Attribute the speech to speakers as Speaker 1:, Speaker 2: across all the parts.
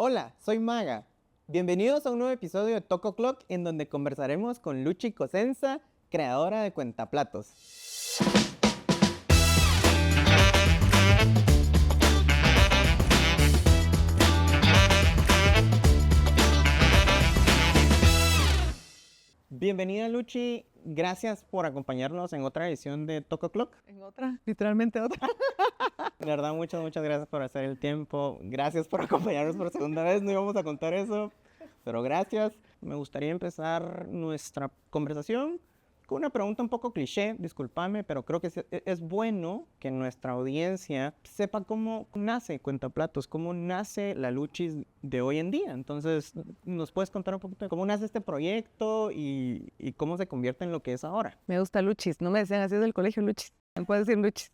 Speaker 1: Hola, soy Maga. Bienvenidos a un nuevo episodio de Toco Clock en donde conversaremos con Luchi Cosenza, creadora de Cuentaplatos. Bienvenida Luchi, gracias por acompañarnos en otra edición de Toco Clock.
Speaker 2: En otra, literalmente otra.
Speaker 1: De verdad, muchas gracias por hacer el tiempo. Gracias por acompañarnos por segunda vez. No íbamos a contar eso, pero gracias. Me gustaría empezar nuestra conversación con una pregunta un poco cliché, discúlpame, pero creo que es bueno que nuestra audiencia sepa cómo nace Cuentaplatos, cómo nace la Luchis de hoy en día. Entonces, ¿nos puedes contar un poquito de cómo nace este proyecto y cómo se convierte en lo que es ahora?
Speaker 2: Me gusta Luchis, no me decían así del colegio, Luchis. Me puedes decir Luchis.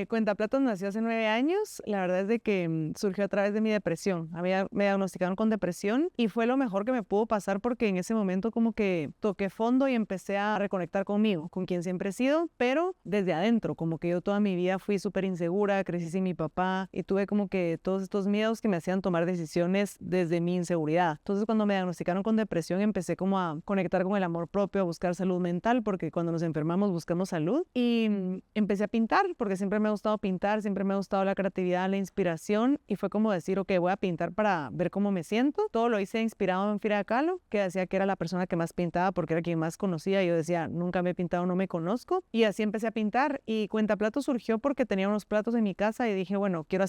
Speaker 2: Cuentaplatos nació hace 9 años. La verdad es de que surgió a través de mi depresión. Me diagnosticaron con depresión y fue lo mejor que me pudo pasar porque en ese momento como que toqué fondo y empecé a reconectar conmigo, con quien siempre he sido, pero desde adentro, como que yo toda mi vida fui súper insegura, crecí sin mi papá y tuve como que todos estos miedos que me hacían tomar decisiones desde mi inseguridad. Entonces cuando me diagnosticaron con depresión empecé como a conectar con el amor propio, a buscar salud mental, porque cuando nos enfermamos buscamos salud y empecé a pintar porque siempre me ha gustado pintar, siempre me ha gustado la creatividad, la inspiración y fue como decir, ok, voy a pintar para ver cómo me siento. Todo lo hice inspirado en Frida Kahlo, que decía que era la persona que más pintaba porque era quien más conocía. Yo decía, nunca me he pintado, no me conozco. Y así empecé a pintar y Cuentaplatos surgió porque tenía unos platos en mi casa y dije, bueno, quiero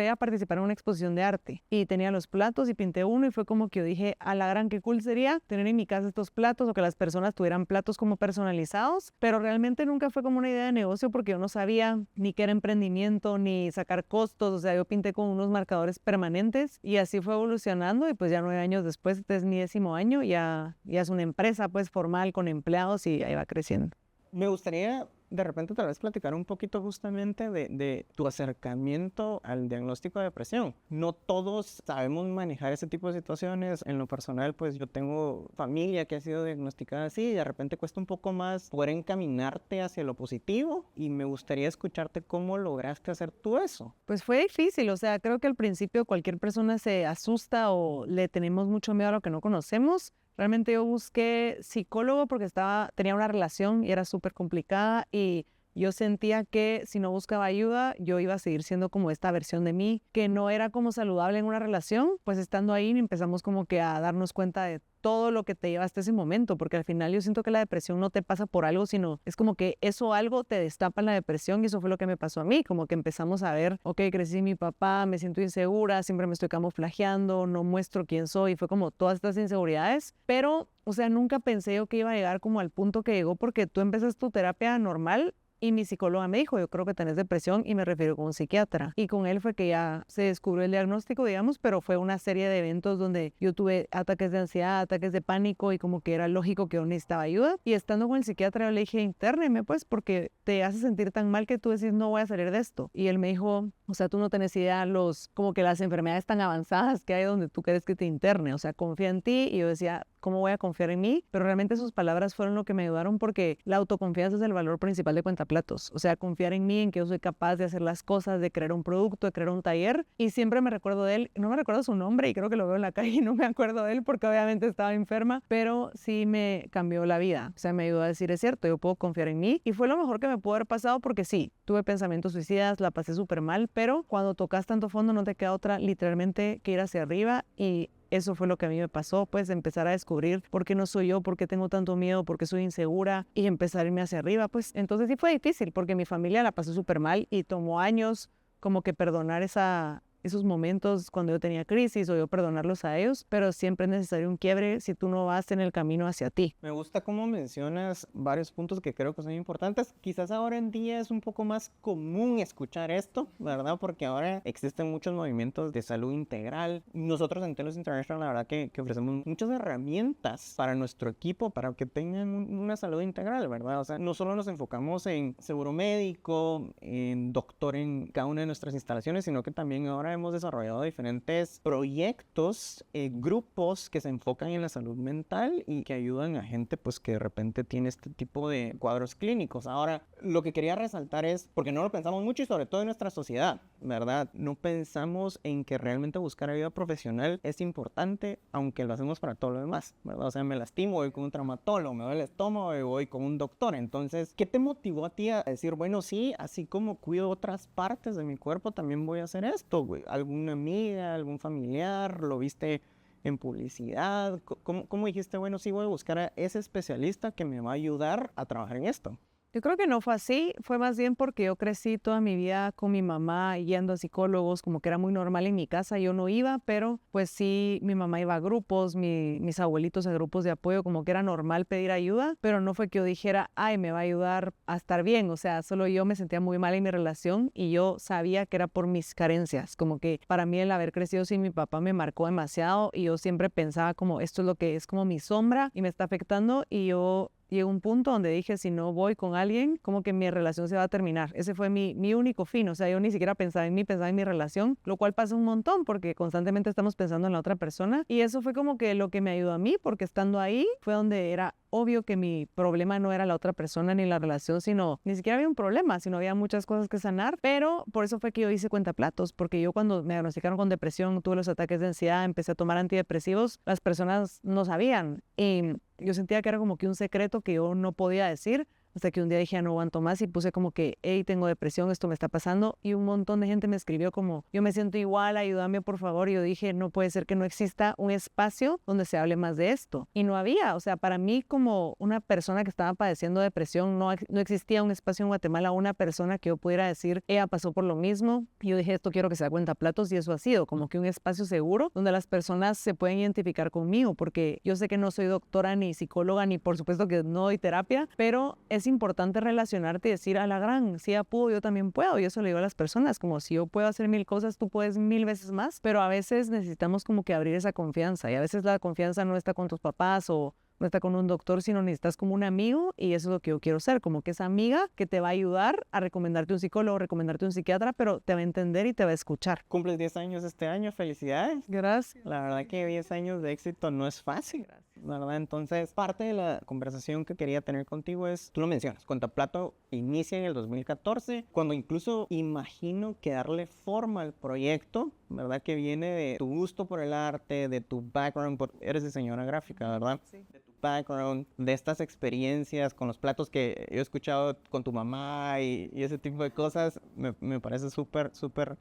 Speaker 2: ir a participar en una exposición de arte. Y tenía los platos y pinté uno y fue como que yo dije, a la gran, qué cool sería tener en mi casa estos platos o que las personas tuvieran platos como personalizados, pero realmente nunca fue como una idea de negocio porque yo no sabía ni qué era emprendimiento, ni sacar costos, o sea, yo pinté con unos marcadores permanentes y así fue evolucionando y pues ya 9 años después, este es mi 10º año, ya es una empresa pues formal con empleados y ahí va creciendo.
Speaker 1: Me gustaría de repente tal vez platicar un poquito justamente de tu acercamiento al diagnóstico de depresión. No todos sabemos manejar ese tipo de situaciones. En lo personal, pues yo tengo familia que ha sido diagnosticada así y de repente cuesta un poco más poder encaminarte hacia lo positivo y me gustaría escucharte cómo lograste hacer tú eso.
Speaker 2: Pues fue difícil, o sea, creo que al principio cualquier persona se asusta o le tenemos mucho miedo a lo que no conocemos. Realmente yo busqué psicólogo porque tenía una relación y era súper complicada y yo sentía que si no buscaba ayuda, yo iba a seguir siendo como esta versión de mí, que no era como saludable en una relación. Pues estando ahí empezamos como que a darnos cuenta de todo lo que te lleva hasta ese momento, porque al final yo siento que la depresión no te pasa por algo, sino es como que eso algo te destapa en la depresión y eso fue lo que me pasó a mí, como que empezamos a ver, ok, crecí sin mi papá, me siento insegura, siempre me estoy camuflajeando, no muestro quién soy, fue como todas estas inseguridades, pero, o sea, nunca pensé yo que iba a llegar como al punto que llegó porque tú empezaste tu terapia normal. Y mi psicóloga me dijo, yo creo que tenés depresión y me refiero con un psiquiatra. Y con él fue que ya se descubrió el diagnóstico, digamos, pero fue una serie de eventos donde yo tuve ataques de ansiedad, ataques de pánico y como que era lógico que yo necesitaba ayuda. Y estando con el psiquiatra yo le dije, intérneme pues porque te hace sentir tan mal que tú decís no voy a salir de esto. Y él me dijo, o sea, tú no tenés idea como que las enfermedades tan avanzadas que hay donde tú quieres que te interne, o sea, confía en ti. Y yo decía, ¿cómo voy a confiar en mí? Pero realmente sus palabras fueron lo que me ayudaron porque la autoconfianza es el valor principal de Cuentaplatos. O sea, confiar en mí, en que yo soy capaz de hacer las cosas, de crear un producto, de crear un taller. Y siempre me recuerdo de él, no me recuerdo su nombre y creo que lo veo en la calle y no me acuerdo de él porque obviamente estaba enferma, pero sí me cambió la vida. O sea, me ayudó a decir, es cierto, yo puedo confiar en mí. Y fue lo mejor que me pudo haber pasado porque sí, tuve pensamientos suicidas, la pasé súper mal, pero cuando tocas tanto fondo no te queda otra literalmente que ir hacia arriba y eso fue lo que a mí me pasó, pues empezar a descubrir por qué no soy yo, por qué tengo tanto miedo, por qué soy insegura y empezar a irme hacia arriba, pues entonces sí fue difícil porque mi familia la pasó súper mal y tomó años como que perdonar esos momentos cuando yo tenía crisis o yo perdonarlos a ellos, pero siempre es necesario un quiebre si tú no vas en el camino hacia ti.
Speaker 1: Me gusta cómo mencionas varios puntos que creo que son importantes. Quizás ahora en día es un poco más común escuchar esto, ¿verdad? Porque ahora existen muchos movimientos de salud integral. Nosotros en Telos International, la verdad que ofrecemos muchas herramientas para nuestro equipo para que tengan una salud integral, ¿verdad? O sea, no solo nos enfocamos en seguro médico, en doctor en cada una de nuestras instalaciones, sino que también ahora hemos desarrollado diferentes proyectos, grupos que se enfocan en la salud mental y que ayudan a gente pues que de repente tiene este tipo de cuadros clínicos. Ahora, lo que quería resaltar es, porque no lo pensamos mucho y sobre todo en nuestra sociedad, ¿verdad? No pensamos en que realmente buscar ayuda profesional es importante, aunque lo hacemos para todo lo demás, ¿verdad? O sea, me lastimo, voy con un traumatólogo, me duele el estómago y voy con un doctor. Entonces, ¿qué te motivó a ti a decir, bueno, sí, así como cuido otras partes de mi cuerpo, también voy a hacer esto, güey? ¿Alguna amiga, algún familiar, lo viste en publicidad? ¿Cómo dijiste, bueno, sí, voy a buscar a ese especialista que me va a ayudar a trabajar en esto?
Speaker 2: Yo creo que no fue así, fue más bien porque yo crecí toda mi vida con mi mamá yendo a psicólogos, como que era muy normal en mi casa, yo no iba, pero pues sí, mi mamá iba a grupos, mis abuelitos a grupos de apoyo, como que era normal pedir ayuda, pero no fue que yo dijera, ay, me va a ayudar a estar bien, o sea, solo yo me sentía muy mal en mi relación y yo sabía que era por mis carencias, como que para mí el haber crecido sin mi papá me marcó demasiado y yo siempre pensaba como esto es lo que es como mi sombra y me está afectando y yo llegué a un punto donde dije, si no voy con alguien, como que mi relación se va a terminar. Ese fue mi único fin. O sea, yo ni siquiera pensaba en mí, pensaba en mi relación, lo cual pasa un montón porque constantemente estamos pensando en la otra persona. Y eso fue como que lo que me ayudó a mí, porque estando ahí fue donde era obvio que mi problema no era la otra persona ni la relación, sino ni siquiera había un problema, sino había muchas cosas que sanar. Pero por eso fue que yo hice cuentaplatos, porque yo cuando me diagnosticaron con depresión, tuve los ataques de ansiedad, empecé a tomar antidepresivos, las personas no sabían. Y yo sentía que era como que un secreto que yo no podía decir, hasta que un día dije, ya no aguanto más y puse como que, hey, tengo depresión, esto me está pasando. Y un montón de gente me escribió como, yo me siento igual, ayúdame por favor. Y yo dije, no puede ser que no exista un espacio donde se hable más de esto. Y no había, o sea, para mí como una persona que estaba padeciendo depresión, no existía un espacio en Guatemala, una persona que yo pudiera decir, ella pasó por lo mismo. Y yo dije, esto quiero que sea cuentaplatos y eso ha sido como que un espacio seguro donde las personas se pueden identificar conmigo, porque yo sé que no soy doctora ni psicóloga, ni por supuesto que no doy terapia, pero es importante relacionarte y decir a la gran, si ella pudo, yo también puedo. Y eso le digo a las personas, como si yo puedo hacer 1000 cosas, tú puedes 1000 veces más, pero a veces necesitamos como que abrir esa confianza y a veces la confianza no está con tus papás o no está con un doctor, sino necesitas como un amigo y eso es lo que yo quiero ser, como que esa amiga que te va a ayudar a recomendarte un psicólogo, recomendarte un psiquiatra, pero te va a entender y te va a escuchar.
Speaker 1: Cumples 10 años este año, felicidades.
Speaker 2: Gracias.
Speaker 1: La verdad que 10 años de éxito no es fácil, ¿verdad? Entonces, parte de la conversación que quería tener contigo es, tú lo mencionas, Cuentaplato inicia en el 2014, cuando incluso imagino que darle forma al proyecto, ¿verdad? Que viene de tu gusto por el arte, de tu background, eres diseñadora gráfica, ¿verdad?
Speaker 2: Sí.
Speaker 1: De tu background, de estas experiencias con los platos que yo he escuchado con tu mamá y ese tipo de cosas, me parece súper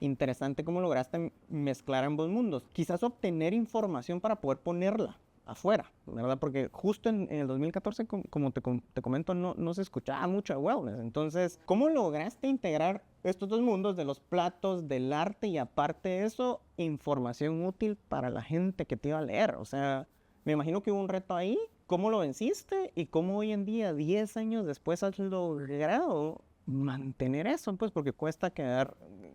Speaker 1: interesante cómo lograste mezclar ambos mundos. Quizás obtener información para poder ponerla afuera, ¿verdad? Porque justo en el 2014, como te comento, no se escuchaba mucho de wellness. Entonces, ¿cómo lograste integrar estos dos mundos de los platos, del arte y aparte de eso, información útil para la gente que te iba a leer? O sea, me imagino que hubo un reto ahí. ¿Cómo lo venciste? Y cómo hoy en día, 10 años después, has logrado mantener eso, pues, porque cuesta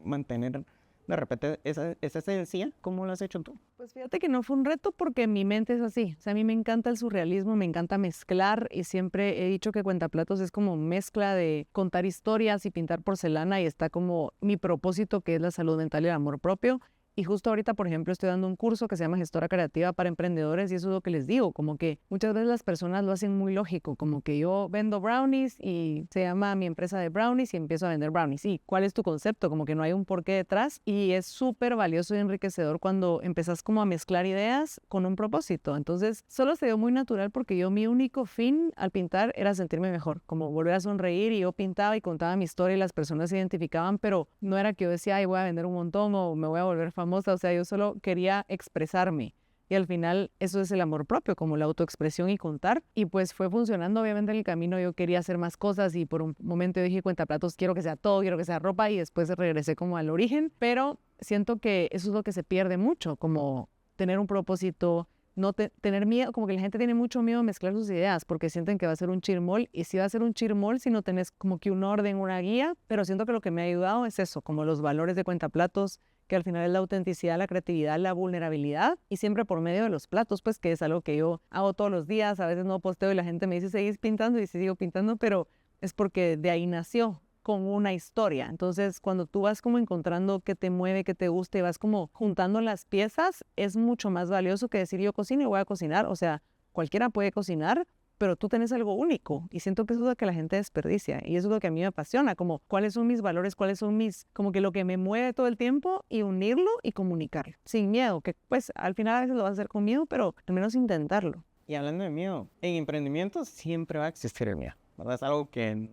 Speaker 1: mantener de repente esa esencia. ¿Cómo lo has hecho tú?
Speaker 2: Pues fíjate que no fue un reto porque mi mente es así. O sea, a mí me encanta el surrealismo, me encanta mezclar y siempre he dicho que Cuentaplatos es como mezcla de contar historias y pintar porcelana y está como mi propósito que es la salud mental y el amor propio. Y justo ahorita, por ejemplo, estoy dando un curso que se llama Gestora Creativa para Emprendedores y eso es lo que les digo, como que muchas veces las personas lo hacen muy lógico, como que yo vendo brownies y se llama mi empresa de brownies y empiezo a vender brownies. ¿Y cuál es tu concepto? Como que no hay un porqué detrás y es súper valioso y enriquecedor cuando empezás como a mezclar ideas con un propósito. Entonces, solo se dio muy natural porque yo mi único fin al pintar era sentirme mejor, como volver a sonreír y yo pintaba y contaba mi historia y las personas se identificaban, pero no era que yo decía, ay, voy a vender un montón o me voy a volver famosa. O sea, yo solo quería expresarme y al final eso es el amor propio, como la autoexpresión y contar y pues fue funcionando. Obviamente en el camino yo quería hacer más cosas y por un momento yo dije Cuentaplatos, quiero que sea todo, quiero que sea ropa y después regresé como al origen, pero siento que eso es lo que se pierde mucho, como tener un propósito, no tener miedo, como que la gente tiene mucho miedo a mezclar sus ideas porque sienten que va a ser un chirmol y sí va a ser un chirmol si no tenés como que un orden, una guía, pero siento que lo que me ha ayudado es eso, como los valores de Cuentaplatos, que al final es la autenticidad, la creatividad, la vulnerabilidad y siempre por medio de los platos, pues que es algo que yo hago todos los días, a veces no posteo y la gente me dice, ¿seguís pintando? Y sí sigo pintando, pero es porque de ahí nació con una historia. Entonces, cuando tú vas como encontrando qué te mueve, qué te gusta y vas como juntando las piezas, es mucho más valioso que decir yo cocino y voy a cocinar. O sea, cualquiera puede cocinar, pero tú tenés algo único y siento que eso es lo que la gente desperdicia y eso es lo que a mí me apasiona, como cuáles son mis valores, cuáles son como que lo que me mueve todo el tiempo y unirlo y comunicarlo sin miedo, que pues al final a veces lo vas a hacer con miedo, pero al menos intentarlo.
Speaker 1: Y hablando de miedo, en emprendimiento siempre va a existir el miedo, ¿verdad? Es algo que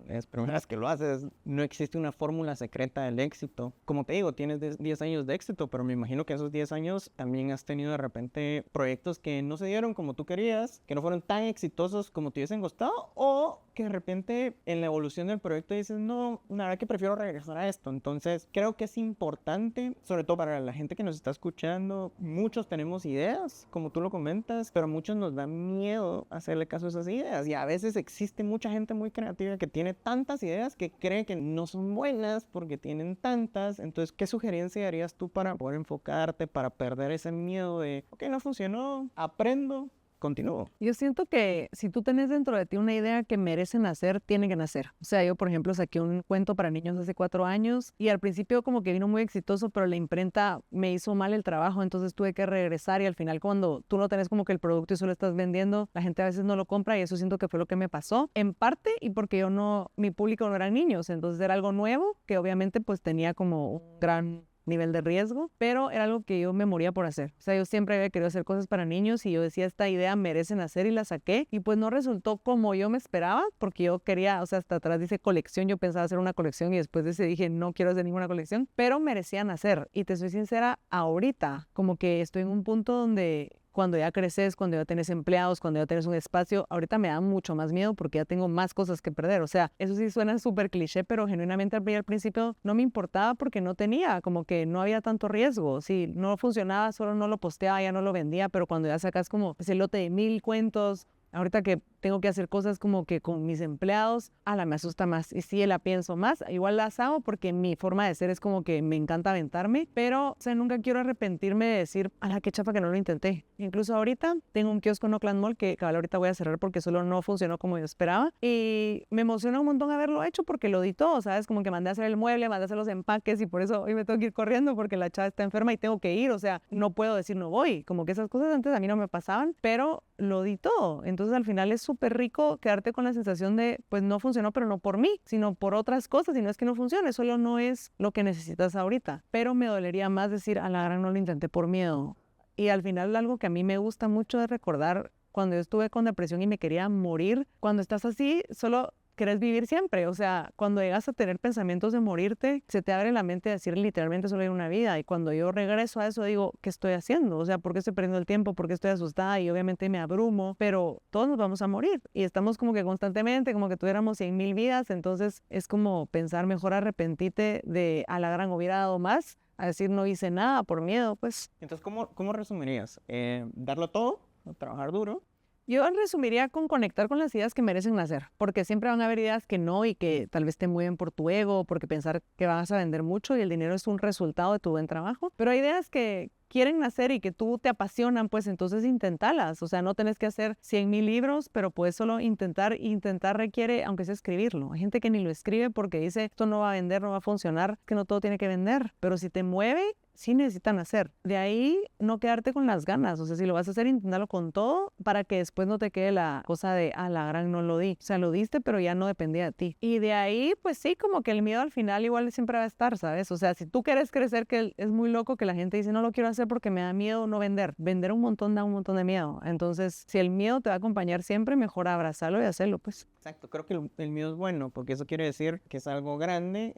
Speaker 1: es primera vez que lo haces, no existe una fórmula secreta del éxito. Como te digo, tienes 10 años de éxito, pero me imagino que esos 10 años también has tenido de repente proyectos que no se dieron como tú querías, que no fueron tan exitosos como te hubiesen gustado, o que de repente en la evolución del proyecto dices, no, la verdad que prefiero regresar a esto. Entonces, creo que es importante, sobre todo para la gente que nos está escuchando, muchos tenemos ideas, como tú lo comentas, pero a muchos nos da miedo hacerle caso a esas ideas. Y a veces existe mucha gente muy creativa que tiene tantas ideas que cree que no son buenas porque tienen tantas. Entonces, ¿qué sugerencia harías tú para poder enfocarte, para perder ese miedo de, ok, no funcionó, aprendo, continúo?
Speaker 2: Yo siento que si tú tenés dentro de ti una idea que merece nacer, tiene que nacer. O sea, yo, por ejemplo, saqué un cuento para niños hace 4 años y al principio como que vino muy exitoso, pero la imprenta me hizo mal el trabajo, entonces tuve que regresar y al final cuando tú no tenés como que el producto y solo estás vendiendo, la gente a veces no lo compra y eso siento que fue lo que me pasó. En parte y porque mi público no eran niños, entonces era algo nuevo que obviamente pues tenía como un gran nivel de riesgo, pero era algo que yo me moría por hacer. O sea, yo siempre había querido hacer cosas para niños y yo decía, esta idea merecen hacer y la saqué y pues no resultó como yo me esperaba porque yo quería, o sea, hasta atrás dice colección, yo pensaba hacer una colección y después de ese dije, no quiero hacer ninguna colección, pero merecían hacer y te soy sincera, ahorita como que estoy en un punto donde cuando ya creces, cuando ya tienes empleados, cuando ya tienes un espacio, ahorita me da mucho más miedo porque ya tengo más cosas que perder. O sea, eso sí suena súper cliché, pero genuinamente al principio no me importaba porque no tenía, como que no había tanto riesgo. Si no funcionaba, solo no lo posteaba, ya no lo vendía, pero cuando ya sacas como ese lote de 1000 cuentos, ahorita que tengo que hacer cosas como que con mis empleados, me asusta más. Y sí, la pienso más. Igual las hago porque mi forma de ser es como que me encanta aventarme, pero, o sea, nunca quiero arrepentirme de decir, qué chafa que no lo intenté. Incluso ahorita tengo un kiosco en Oakland Mall que cabal ahorita voy a cerrar porque solo no funcionó como yo esperaba. Y me emociona un montón haberlo hecho porque lo di todo, ¿sabes? Como que mandé a hacer el mueble, mandé a hacer los empaques y por eso hoy me tengo que ir corriendo porque la chava está enferma y tengo que ir. O sea, no puedo decir no voy. Como que esas cosas antes a mí no me pasaban, pero lo di todo. Entonces al final es súper rico quedarte con la sensación de, pues no funcionó, pero no por mí, sino por otras cosas. Y no es que no funcione, solo no es lo que necesitas ahorita. Pero me dolería más decir, a la gran no lo intenté por miedo. Y al final algo que a mí me gusta mucho es recordar cuando yo estuve con depresión y me quería morir. Cuando estás así, solo querés vivir siempre. O sea, cuando llegas a tener pensamientos de morirte, se te abre la mente a decir literalmente solo hay una vida. Y cuando yo regreso a eso, digo, ¿qué estoy haciendo? O sea, ¿por qué estoy perdiendo el tiempo? ¿Por qué estoy asustada? Y obviamente me abrumo, pero todos nos vamos a morir. Y estamos como que constantemente, como que tuviéramos 100,000 vidas. Entonces es como pensar mejor arrepentirte de a la gran hubiera dado más, a decir no hice nada por miedo, pues.
Speaker 1: Entonces, ¿cómo resumirías? ¿Darlo todo? ¿Trabajar duro?
Speaker 2: Yo resumiría con conectar con las ideas que merecen nacer, porque siempre van a haber ideas que no y que tal vez te mueven por tu ego, porque pensar que vas a vender mucho y el dinero es un resultado de tu buen trabajo, pero hay ideas que quieren nacer y que tú te apasionan, pues entonces inténtalas. O sea, no tenés que hacer 100,000 libros, pero puedes solo intentar. Intentar requiere, aunque sea escribirlo. Hay gente que ni lo escribe porque dice, esto no va a vender, no va a funcionar, que no todo tiene que vender. Pero si te mueve, sí necesitan hacer. De ahí no quedarte con las ganas. O sea, si lo vas a hacer, intentarlo con todo para que después no te quede la cosa de, la gran no lo di. O sea, lo diste, pero ya no dependía de ti. Y de ahí, pues sí, como que el miedo al final igual siempre va a estar, ¿sabes? O sea, si tú quieres crecer, que es muy loco que la gente dice, no lo quiero hacer porque me da miedo no vender. Vender un montón da un montón de miedo. Entonces, si el miedo te va a acompañar siempre, mejor abrazarlo y hacerlo, pues.
Speaker 1: Exacto, creo que el miedo es bueno porque eso quiere decir que es algo grande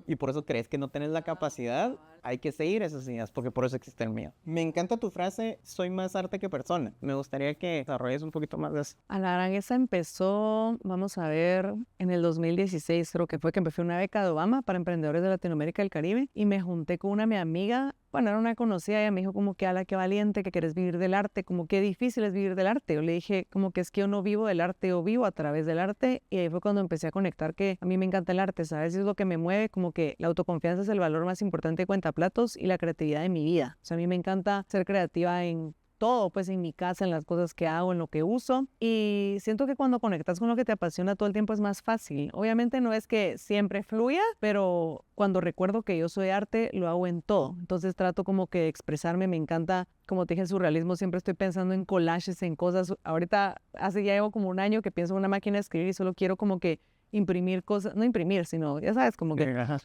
Speaker 1: y por eso crees que no tienes la capacidad. Hay que seguir esas ideas porque por eso existe el miedo. Me encanta tu frase, soy más arte que persona. Me gustaría que desarrolles un poquito más de eso.
Speaker 2: A la gran esa empezó, vamos a ver, en el 2016 creo que fue que empecé una beca de Obama para emprendedores de Latinoamérica y el Caribe y me junté con mi amiga, bueno, era una conocida, ella me dijo como que, qué valiente, que querés vivir del arte, como qué difícil es vivir del arte. Yo le dije como que es que yo no vivo del arte, yo vivo a través del arte y ahí fue cuando empecé a conectar que a mí me encanta el arte, ¿sabes? Es lo que me mueve, como que la autoconfianza es el valor más importante de cuentaplatos y la creatividad de mi vida. O sea, a mí me encanta ser creativa en todo, pues en mi casa, en las cosas que hago, en lo que uso. Y siento que cuando conectas con lo que te apasiona todo el tiempo es más fácil. Obviamente no es que siempre fluya, pero cuando recuerdo que yo soy arte, lo hago en todo. Entonces trato como que de expresarme, me encanta, como te dije, el surrealismo, siempre estoy pensando en collages, en cosas. Ahorita ya llevo como un año que pienso en una máquina de escribir y solo quiero como que imprimir cosas, no imprimir, sino, ya sabes, como que...
Speaker 1: Ajá.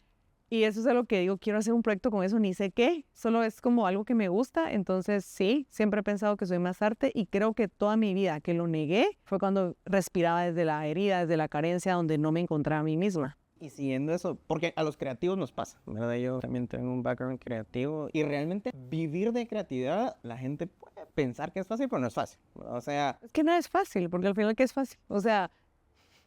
Speaker 2: Y eso es algo que digo, quiero hacer un proyecto con eso, ni sé qué, solo es como algo que me gusta. Entonces sí, siempre he pensado que soy más arte y creo que toda mi vida que lo negué fue cuando respiraba desde la herida, desde la carencia, donde no me encontraba a mí misma.
Speaker 1: Y siguiendo eso, porque a los creativos nos pasa, ¿verdad? Yo también tengo un background creativo y realmente vivir de creatividad, la gente puede pensar que es fácil, pero no es fácil, ¿verdad? O sea,
Speaker 2: Es que no es fácil, porque al final que es fácil. O sea,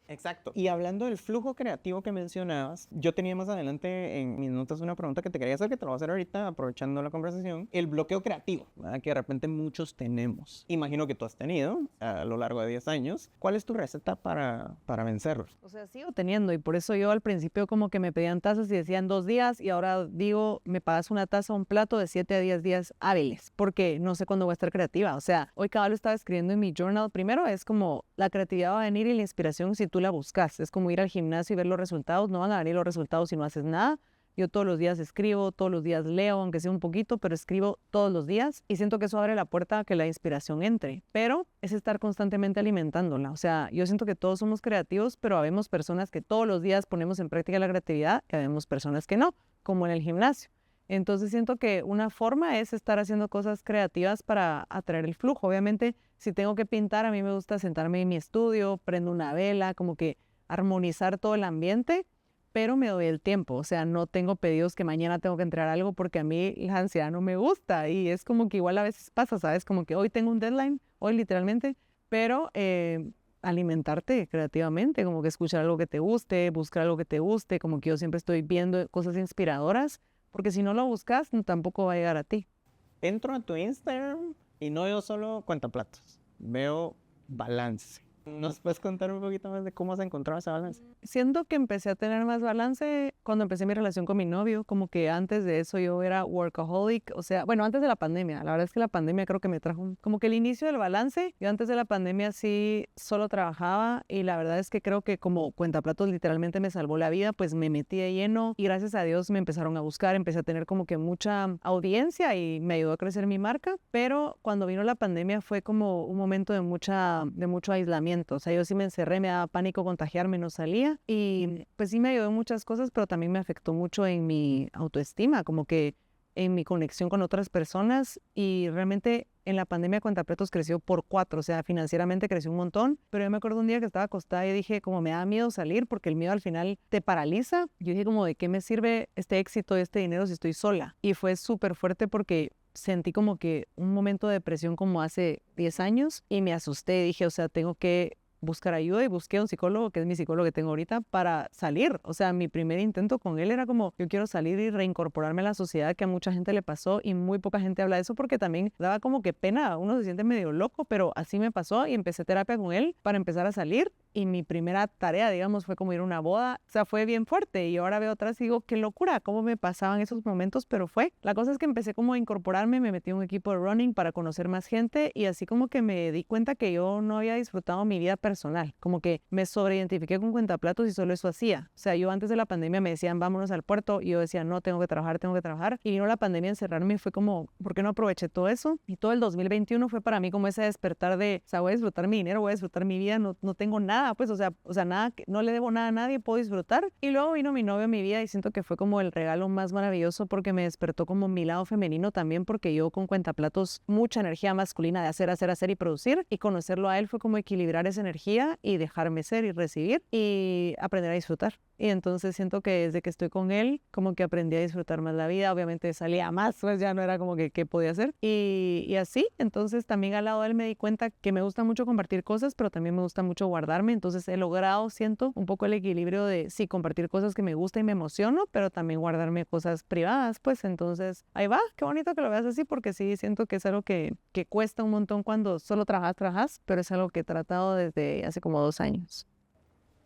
Speaker 1: exacto. Y hablando del flujo creativo que mencionabas, yo tenía más adelante en mis notas una pregunta que te quería hacer, que te la voy a hacer ahorita, aprovechando la conversación. El bloqueo creativo, ¿verdad? Que de repente muchos tenemos. Imagino que tú has tenido a lo largo de 10 años. ¿Cuál es tu receta para vencerlos?
Speaker 2: o sea, sigo teniendo y por eso yo al principio como que me pedían tazas y decían 2 días y ahora digo, me pagas una taza o un plato de 7 a 10 días hábiles, porque no sé cuándo voy a estar creativa. O sea, hoy cada lo estaba escribiendo en mi journal. Primero es como la creatividad va a venir y la inspiración si tú la buscas. Es como ir al gimnasio y ver los resultados. No van a venir los resultados si no haces nada. Yo todos los días escribo, todos los días leo, aunque sea un poquito, pero escribo todos los días y siento que eso abre la puerta a que la inspiración entre. Pero es estar constantemente alimentándola. O sea, yo siento que todos somos creativos, pero habemos personas que todos los días ponemos en práctica la creatividad y habemos personas que no, como en el gimnasio. Entonces siento que una forma es estar haciendo cosas creativas para atraer el flujo. Obviamente, si tengo que pintar, a mí me gusta sentarme en mi estudio, prendo una vela, como que armonizar todo el ambiente, pero me doy el tiempo. O sea, no tengo pedidos que mañana tengo que entregar algo porque a mí la ansiedad no me gusta y es como que igual a veces pasa, ¿sabes? Como que hoy tengo un deadline, hoy literalmente, pero alimentarte creativamente, como que escuchar algo que te guste, buscar algo que te guste, como que yo siempre estoy viendo cosas inspiradoras, porque si no lo buscas, tampoco va a llegar a ti.
Speaker 1: Entro a tu Instagram y no veo solo cuentaplatos, veo balance. ¿Nos puedes contar un poquito más de cómo has encontrado ese balance?
Speaker 2: Siento que empecé a tener más balance cuando empecé mi relación con mi novio, como que antes de eso yo era workaholic, o sea, bueno, antes de la pandemia, la verdad es que la pandemia creo que me trajo como que el inicio del balance. Yo antes de la pandemia sí solo trabajaba y la verdad es que creo que como cuentaplatos literalmente me salvó la vida, pues me metí de lleno y gracias a Dios me empezaron a buscar, empecé a tener como que mucha audiencia y me ayudó a crecer mi marca, pero cuando vino la pandemia fue como un momento de mucho aislamiento. O sea, yo sí me encerré, me daba pánico contagiarme, no salía y pues sí me ayudó en muchas cosas, pero también me afectó mucho en mi autoestima, como que en mi conexión con otras personas y realmente en la pandemia Cuentaplatos creció por 4, o sea, financieramente creció un montón, pero yo me acuerdo un día que estaba acostada y dije, como me da miedo salir porque el miedo al final te paraliza, yo dije como, ¿de qué me sirve este éxito y este dinero si estoy sola? Y fue súper fuerte porque sentí como que un momento de depresión como hace 10 años y me asusté, dije, o sea, tengo que buscar ayuda y busqué a un psicólogo, que es mi psicólogo que tengo ahorita, para salir. O sea, mi primer intento con él era como, yo quiero salir y reincorporarme a la sociedad, que a mucha gente le pasó y muy poca gente habla de eso porque también daba como que pena, uno se siente medio loco, pero así me pasó y empecé terapia con él para empezar a salir y mi primera tarea, digamos, fue como ir a una boda. O sea, fue bien fuerte y ahora veo atrás y digo, qué locura, cómo me pasaban esos momentos, pero fue. La cosa es que empecé como a incorporarme, me metí en un equipo de running para conocer más gente y así como que me di cuenta que yo no había disfrutado mi vida personal, como que me sobreidentifiqué con cuentaplatos y solo eso hacía. O sea, yo antes de la pandemia me decían, vámonos al puerto y yo decía, no, tengo que trabajar. Y vino la pandemia a encerrarme y fue como, ¿por qué no aproveché todo eso? Y todo el 2021 fue para mí como ese despertar de, o sea, voy a disfrutar mi dinero, voy a disfrutar mi vida, no tengo nada, pues, o sea, nada, no le debo nada a nadie, puedo disfrutar. Y luego vino mi novio a mi vida y siento que fue como el regalo más maravilloso porque me despertó como mi lado femenino también, porque yo con cuentaplatos mucha energía masculina de hacer y producir, y conocerlo a él fue como equilibrar esa energía y dejarme ser y recibir y aprender a disfrutar. Y entonces siento que desde que estoy con él, como que aprendí a disfrutar más la vida. Obviamente salía más, pues ya no era como que qué podía hacer. Y así, entonces también al lado de él me di cuenta que me gusta mucho compartir cosas, pero también me gusta mucho guardarme. Entonces he logrado, siento, un poco el equilibrio de sí, compartir cosas que me gustan y me emociono, pero también guardarme cosas privadas, pues entonces ahí va. Qué bonito que lo veas así, porque sí, siento que es algo que cuesta un montón cuando solo trabajas, pero es algo que he tratado desde hace como 2 años.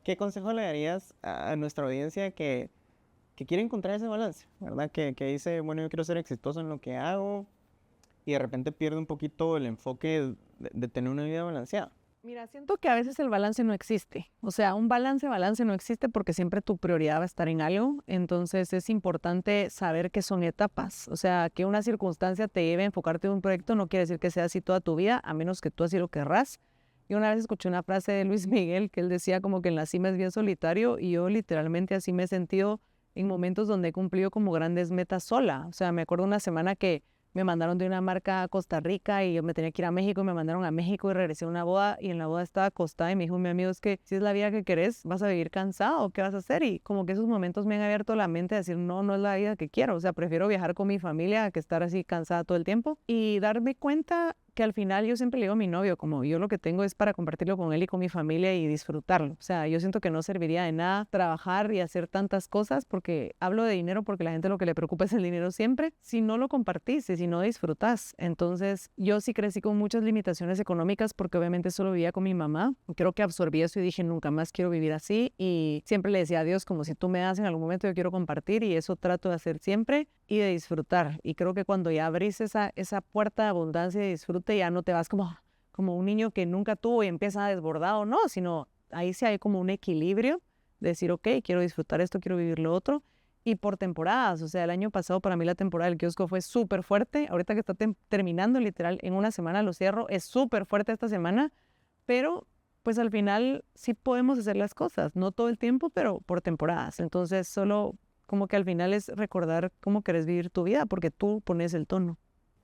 Speaker 1: ¿Qué consejo le darías a nuestra audiencia que quiere encontrar ese balance, ¿verdad? Que dice, bueno, yo quiero ser exitoso en lo que hago, y de repente pierde un poquito el enfoque de tener una vida balanceada.
Speaker 2: Mira, siento que a veces el balance no existe. O sea, un balance no existe porque siempre tu prioridad va a estar en algo. Entonces es importante saber que son etapas. O sea, que una circunstancia te lleve a enfocarte en un proyecto no quiere decir que sea así toda tu vida, a menos que tú así lo querrás. Yo una vez escuché una frase de Luis Miguel que él decía como que en la cima es bien solitario y yo literalmente así me he sentido en momentos donde he cumplido como grandes metas sola. O sea, me acuerdo una semana que me mandaron de una marca a Costa Rica y yo me tenía que ir a México y me mandaron a México y regresé a una boda y en la boda estaba acostada y me dijo mi amigo, es que si es la vida que querés, vas a vivir cansado, ¿qué vas a hacer? Y como que esos momentos me han abierto la mente a decir, no, no es la vida que quiero, o sea, prefiero viajar con mi familia que estar así cansada todo el tiempo y darme cuenta que al final yo siempre le digo a mi novio, como yo lo que tengo es para compartirlo con él y con mi familia y disfrutarlo. O sea, yo siento que no serviría de nada trabajar y hacer tantas cosas porque hablo de dinero porque la gente lo que le preocupa es el dinero siempre, si no lo compartís, si no disfrutás. Entonces, yo sí crecí con muchas limitaciones económicas porque obviamente solo vivía con mi mamá. Creo que absorbí eso y dije, nunca más quiero vivir así y siempre le decía a Dios como si tú me das en algún momento yo quiero compartir y eso trato de hacer siempre y de disfrutar. Y creo que cuando ya abrís esa puerta de abundancia y disfrute, ya no te vas como un niño que nunca tuvo y empieza desbordado, no, sino ahí sí hay como un equilibrio de decir, ok, quiero disfrutar esto, quiero vivir lo otro. Y por temporadas, o sea, el año pasado para mí la temporada del kiosco fue súper fuerte. Ahorita que está terminando, literal, en una semana lo cierro, es súper fuerte esta semana, pero pues al final sí podemos hacer las cosas, no todo el tiempo, pero por temporadas. Entonces solo como que al final es recordar cómo querés vivir tu vida, porque tú pones el tono.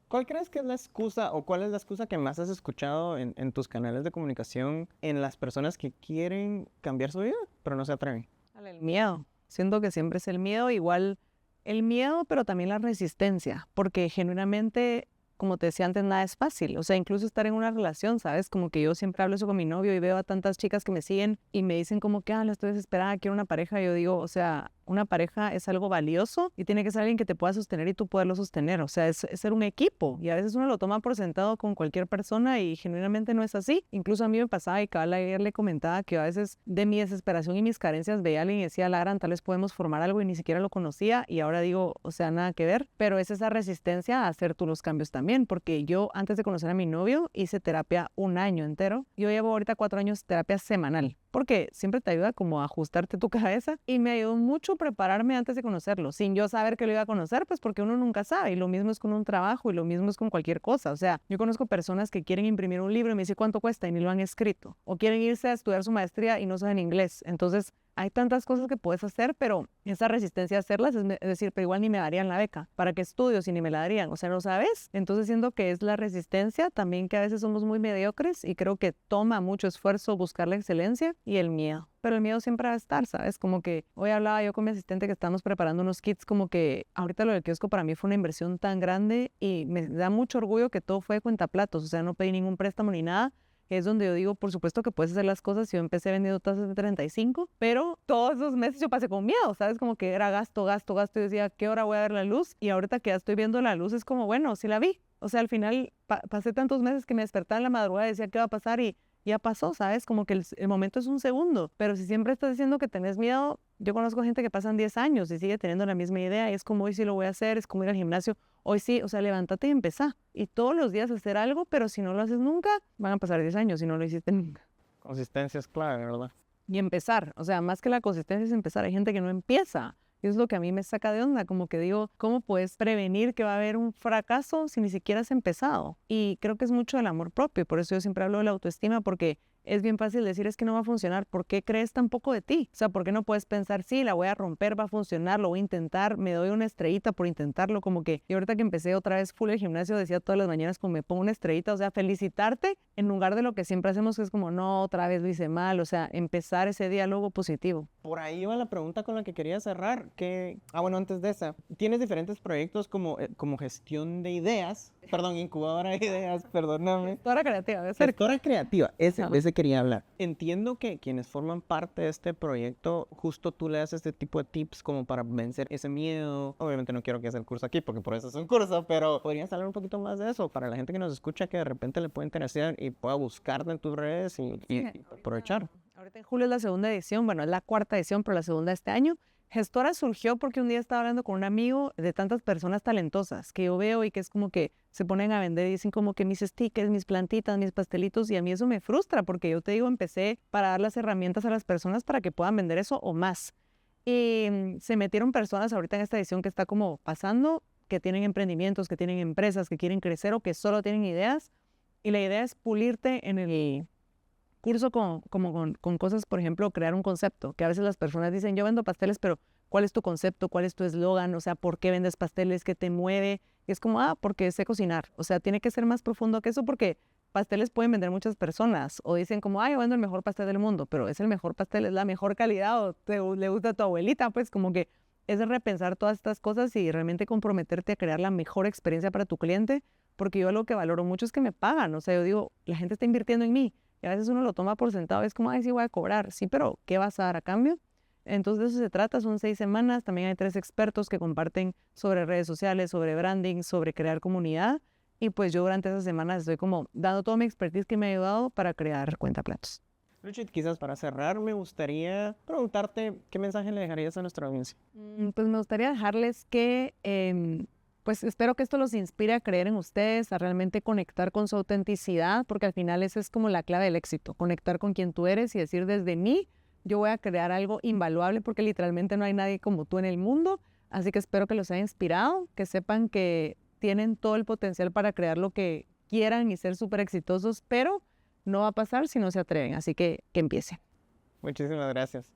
Speaker 1: ¿Cuál crees que es la excusa o cuál es la excusa que más has escuchado en tus canales de comunicación en las personas que quieren cambiar su vida, pero no se atreven?
Speaker 2: El miedo. Siento que siempre es el miedo, igual el miedo, pero también la resistencia, porque genuinamente, como te decía antes, nada es fácil. O sea, incluso estar en una relación, ¿sabes? Como que yo siempre hablo eso con mi novio y veo a tantas chicas que me siguen y me dicen como que, no estoy desesperada, quiero una pareja. Yo digo, o sea, una pareja es algo valioso y tiene que ser alguien que te pueda sostener y tú poderlo sostener. O sea, es ser un equipo y a veces uno lo toma por sentado con cualquier persona y genuinamente no es así. Incluso a mí me pasaba y cabal ayer le comentaba que a veces de mi desesperación y mis carencias veía a alguien y decía, Lara, tal vez podemos formar algo y ni siquiera lo conocía y ahora digo, o sea, nada que ver. Pero es esa resistencia a hacer tú los cambios también, porque yo antes de conocer a mi novio hice terapia un año entero. Yo llevo ahorita 4 años terapia semanal, porque siempre te ayuda como a ajustarte tu cabeza y me ayudó mucho prepararme antes de conocerlo, sin yo saber que lo iba a conocer, pues porque uno nunca sabe y lo mismo es con un trabajo y lo mismo es con cualquier cosa. O sea, yo conozco personas que quieren imprimir un libro y me dicen cuánto cuesta y ni lo han escrito, o quieren irse a estudiar su maestría y no saben inglés. Entonces, hay tantas cosas que puedes hacer, pero esa resistencia a hacerlas es decir, pero igual ni me darían la beca. ¿Para qué estudio si ni me la darían? O sea, ¿no sabes? Entonces siento que es la resistencia, también que a veces somos muy mediocres y creo que toma mucho esfuerzo buscar la excelencia y el miedo. Pero el miedo siempre va a estar, ¿sabes? Como que hoy hablaba yo con mi asistente que estamos preparando unos kits, como que ahorita lo del kiosco para mí fue una inversión tan grande y me da mucho orgullo que todo fue de cuentaplatos, o sea, no pedí ningún préstamo ni nada. Es donde yo digo, por supuesto que puedes hacer las cosas. Yo empecé vendiendo tazas de 35, pero todos esos meses yo pasé con miedo, ¿sabes? Como que era gasto, gasto, gasto. Y decía, ¿qué hora voy a ver la luz? Y ahorita que ya estoy viendo la luz, es como, bueno, sí la vi. O sea, al final pasé tantos meses que me despertaba en la madrugada y decía, ¿qué va a pasar? Y ya pasó, ¿sabes? Como que el momento es un segundo. Pero si siempre estás diciendo que tenés miedo, yo conozco gente que pasan 10 años y sigue teniendo la misma idea. Y es como, hoy sí lo voy a hacer, es como ir al gimnasio. Hoy sí, o sea, levántate y empezá. Y todos los días hacer algo, pero si no lo haces nunca, van a pasar 10 años si no lo hiciste nunca.
Speaker 1: Consistencia es clave, ¿verdad?
Speaker 2: Y empezar, o sea, más que la consistencia es empezar. Hay gente que no empieza. Y es lo que a mí me saca de onda, como que digo, ¿cómo puedes prevenir que va a haber un fracaso si ni siquiera has empezado? Y creo que es mucho del amor propio, por eso yo siempre hablo de la autoestima, porque es bien fácil decir es que no va a funcionar. ¿Por qué crees tan poco de ti? O sea, ¿por qué no puedes pensar, sí, la voy a romper, va a funcionar, lo voy a intentar, me doy una estrellita por intentarlo? Como que, y ahorita que empecé otra vez full el gimnasio, decía todas las mañanas como me pongo una estrellita, o sea, felicitarte en lugar de lo que siempre hacemos, que es como, no, otra vez lo hice mal, o sea, empezar ese diálogo positivo.
Speaker 1: Por ahí va la pregunta con la que quería cerrar, bueno, antes de esa, tienes diferentes proyectos como gestión de ideas, perdón, incubadora de ideas, perdóname.
Speaker 2: Gestora creativa, debe ser.
Speaker 1: Gestora creativa, ese quería hablar. Entiendo que quienes forman parte de este proyecto, justo tú le das este tipo de tips como para vencer ese miedo. Obviamente no quiero que hagas el curso aquí porque por eso es un curso, pero podrías hablar un poquito más de eso para la gente que nos escucha que de repente le puede interesar y pueda buscarte en tus redes y aprovechar.
Speaker 2: Ahorita en julio es la segunda edición, bueno, es la cuarta edición, pero la segunda este año, Gestora surgió porque un día estaba hablando con un amigo de tantas personas talentosas que yo veo y que es como que se ponen a vender y dicen como que mis stickers, mis plantitas, mis pastelitos, y a mí eso me frustra porque yo te digo, empecé para dar las herramientas a las personas para que puedan vender eso o más. Y se metieron personas ahorita en esta edición que está como pasando, que tienen emprendimientos, que tienen empresas, que quieren crecer o que solo tienen ideas. Y la idea es pulirte en el curso con cosas, por ejemplo, crear un concepto, que a veces las personas dicen, yo vendo pasteles, pero ¿cuál es tu concepto? ¿Cuál es tu eslogan? O sea, ¿por qué vendes pasteles? ¿Qué te mueve? Y es como, porque sé cocinar. O sea, tiene que ser más profundo que eso porque pasteles pueden vender muchas personas. O dicen como, yo vendo el mejor pastel del mundo, pero es el mejor pastel, es la mejor calidad, o le gusta a tu abuelita, pues como que es de repensar todas estas cosas y realmente comprometerte a crear la mejor experiencia para tu cliente, porque yo lo que valoro mucho es que me pagan. O sea, yo digo, la gente está invirtiendo en mí. Y a veces uno lo toma por sentado, es como, sí voy a cobrar. Sí, pero ¿qué vas a dar a cambio? Entonces de eso se trata, son 6 semanas. También hay 3 expertos que comparten sobre redes sociales, sobre branding, sobre crear comunidad. Y pues yo durante esas semanas estoy como dando toda mi expertise que me ha ayudado para crear Cuenta Platos.
Speaker 1: Luchi, quizás para cerrar me gustaría preguntarte qué mensaje le dejarías a nuestra audiencia.
Speaker 2: Pues me gustaría dejarles que pues espero que esto los inspire a creer en ustedes, a realmente conectar con su autenticidad, porque al final esa es como la clave del éxito, conectar con quien tú eres y decir desde mí, yo voy a crear algo invaluable porque literalmente no hay nadie como tú en el mundo. Así que espero que los haya inspirado, que sepan que tienen todo el potencial para crear lo que quieran y ser súper exitosos, pero no va a pasar si no se atreven. Así que empiecen.
Speaker 1: Muchísimas gracias.